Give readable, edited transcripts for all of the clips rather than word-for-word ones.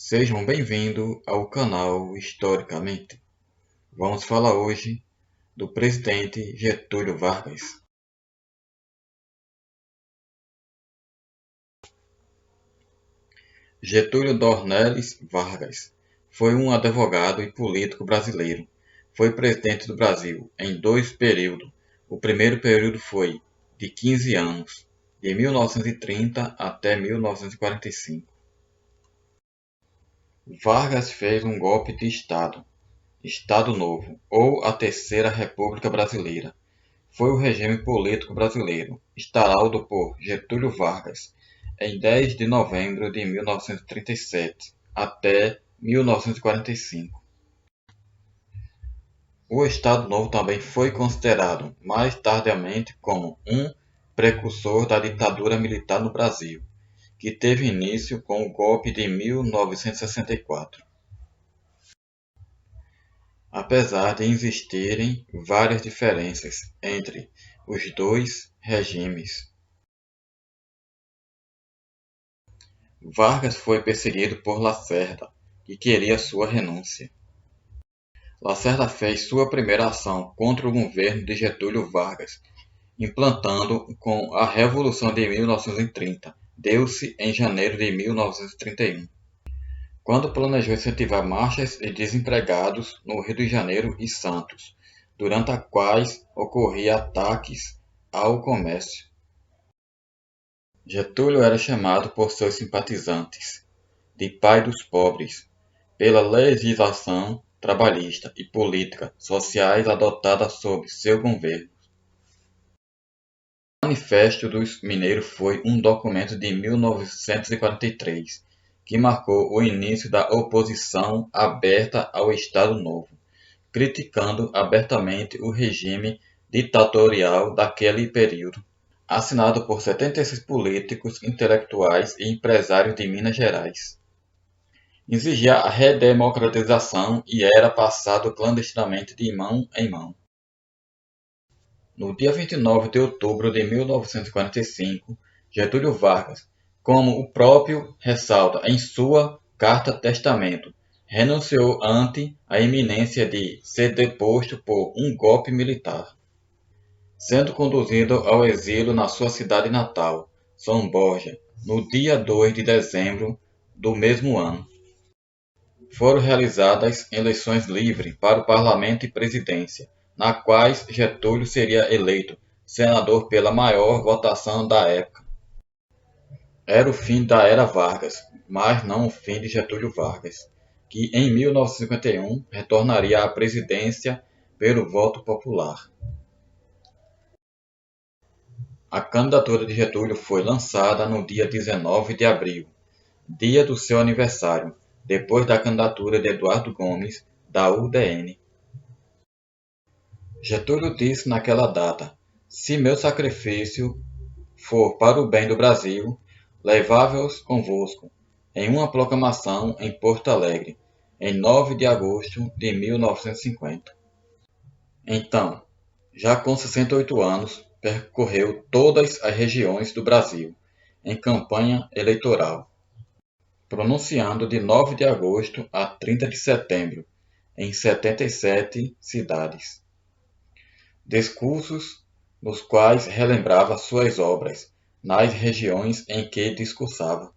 Sejam bem-vindos ao canal Historicamente. Vamos falar hoje do presidente Getúlio Vargas. Getúlio Dornelles Vargas foi um advogado e político brasileiro. Foi presidente do Brasil em dois períodos. O primeiro período foi de 15 anos, de 1930 até 1945. Vargas fez um golpe de Estado Novo, ou a Terceira República Brasileira. Foi o regime político brasileiro, instaurado por Getúlio Vargas em 10 de novembro de 1937 até 1945. O Estado Novo também foi considerado mais tardiamente como um precursor da ditadura militar no Brasil, que teve início com o golpe de 1964. Apesar de existirem várias diferenças entre os dois regimes, Vargas foi perseguido por Lacerda, que queria sua renúncia. Lacerda fez sua primeira ação contra o governo de Getúlio Vargas, implantando com a Revolução de 1930. Deu-se em janeiro de 1931, quando planejou incentivar marchas de desempregados no Rio de Janeiro e Santos, durante as quais ocorriam ataques ao comércio. Getúlio era chamado por seus simpatizantes de pai dos pobres, pela legislação trabalhista e política sociais adotada sob seu governo. O Manifesto dos Mineiros foi um documento de 1943 que marcou o início da oposição aberta ao Estado Novo, criticando abertamente o regime ditatorial daquele período. Assinado por 76 políticos, intelectuais e empresários de Minas Gerais. Exigia a redemocratização e era passado clandestinamente de mão em mão. No dia 29 de outubro de 1945, Getúlio Vargas, como o próprio ressalta em sua carta-testamento, renunciou ante a iminência de ser deposto por um golpe militar, sendo conduzido ao exílio na sua cidade natal, São Borja, no dia 2 de dezembro do mesmo ano. Foram realizadas eleições livres para o parlamento e presidência, na quais Getúlio seria eleito senador pela maior votação da época. Era o fim da era Vargas, mas não o fim de Getúlio Vargas, que em 1951 retornaria à presidência pelo voto popular. A candidatura de Getúlio foi lançada no dia 19 de abril, dia do seu aniversário, depois da candidatura de Eduardo Gomes, da UDN. Getúlio disse naquela data: "Se meu sacrifício for para o bem do Brasil, levai-vos convosco", em uma proclamação em Porto Alegre, em 9 de agosto de 1950. Então, já com 68 anos, percorreu todas as regiões do Brasil, em campanha eleitoral, pronunciando de 9 de agosto a 30 de setembro, em 77 cidades, discursos nos quais relembrava suas obras nas regiões em que discursava.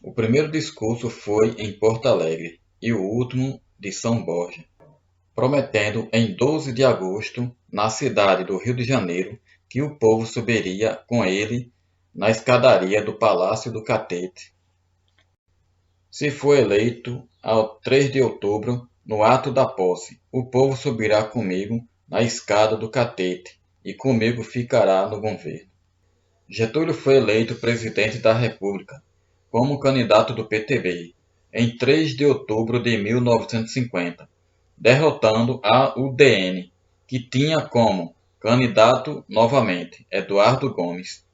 O primeiro discurso foi em Porto Alegre e o último de São Borja, prometendo em 12 de agosto, na cidade do Rio de Janeiro, que o povo subiria com ele na escadaria do Palácio do Catete. Se for eleito, ao 3 de outubro, no ato da posse, o povo subirá comigo na escada do Catete e comigo ficará no governo. Getúlio foi eleito presidente da República, como candidato do PTB, em 3 de outubro de 1950, derrotando a UDN, que tinha como candidato novamente Eduardo Gomes,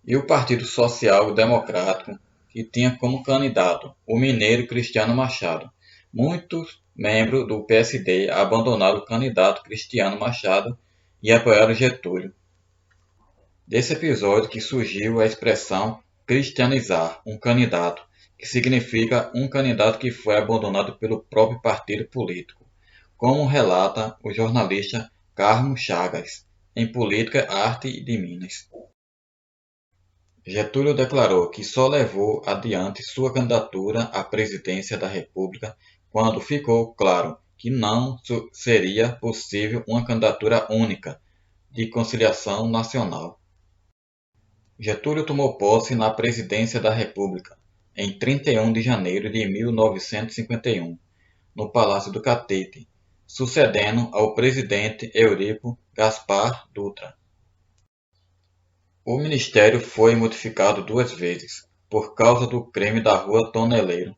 e o Partido Social Democrático, que tinha como candidato o mineiro Cristiano Machado. Muitos membros do PSD abandonaram o candidato Cristiano Machado e apoiaram Getúlio. Desse episódio que surgiu a expressão cristianizar um candidato, que significa um candidato que foi abandonado pelo próprio partido político, como relata o jornalista Carmo Chagas, em Política, Arte de Minas. Getúlio declarou que só levou adiante sua candidatura à presidência da República quando ficou claro que não seria possível uma candidatura única de conciliação nacional. Getúlio tomou posse na presidência da República em 31 de janeiro de 1951, no Palácio do Catete, sucedendo ao presidente Eurico Gaspar Dutra. O ministério foi modificado 2 vezes, por causa do crime da Rua Toneleiro.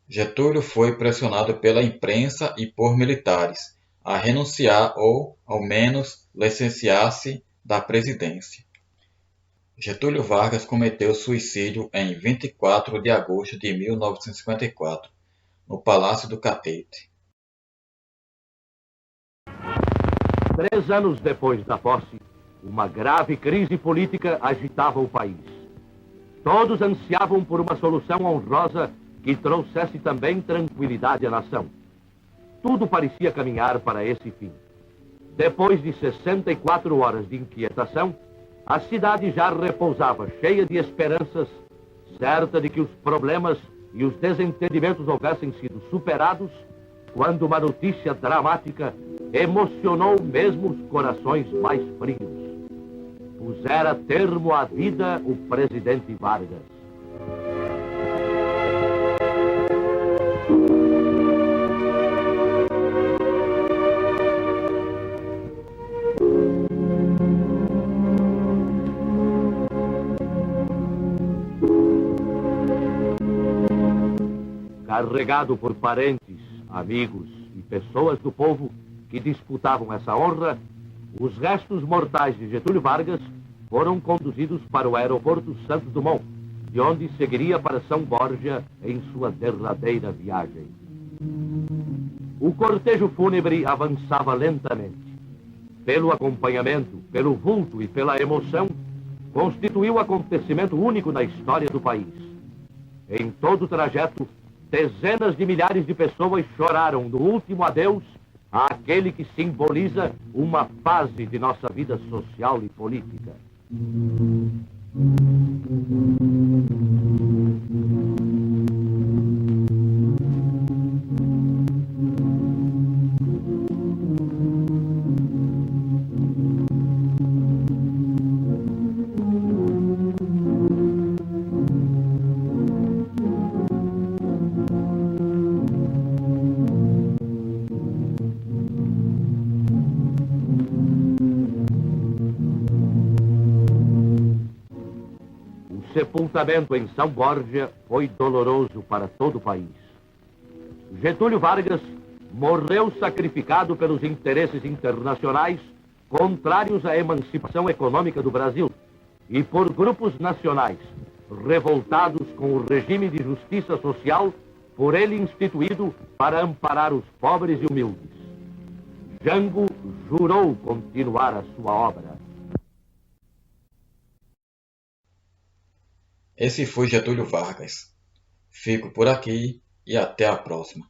Getúlio foi pressionado pela imprensa e por militares a renunciar ou, ao menos, licenciar-se da presidência. Getúlio Vargas cometeu suicídio em 24 de agosto de 1954, no Palácio do Catete. 3 anos depois da posse, uma grave crise política agitava o país. Todos ansiavam por uma solução honrosa que trouxesse também tranquilidade à nação. Tudo parecia caminhar para esse fim. Depois de 64 horas de inquietação, a cidade já repousava cheia de esperanças, certa de que os problemas e os desentendimentos houvessem sido superados, quando uma notícia dramática emocionou mesmo os corações mais frios. Pusera termo à vida o presidente Vargas. Carregado por parentes, amigos e pessoas do povo que disputavam essa honra, os restos mortais de Getúlio Vargas foram conduzidos para o aeroporto Santos Dumont, de onde seguiria para São Borja em sua derradeira viagem. O cortejo fúnebre avançava lentamente. Pelo acompanhamento, pelo vulto e pela emoção, constituiu acontecimento único na história do país. Em todo o trajeto, dezenas de milhares de pessoas choraram no último adeus àquele que simboliza uma fase de nossa vida social e política. O sepultamento em São Borja foi doloroso para todo o país. Getúlio Vargas morreu sacrificado pelos interesses internacionais contrários à emancipação econômica do Brasil e por grupos nacionais revoltados com o regime de justiça social por ele instituído para amparar os pobres e humildes. Jango jurou continuar a sua obra. Esse foi Getúlio Vargas. Fico por aqui e até a próxima.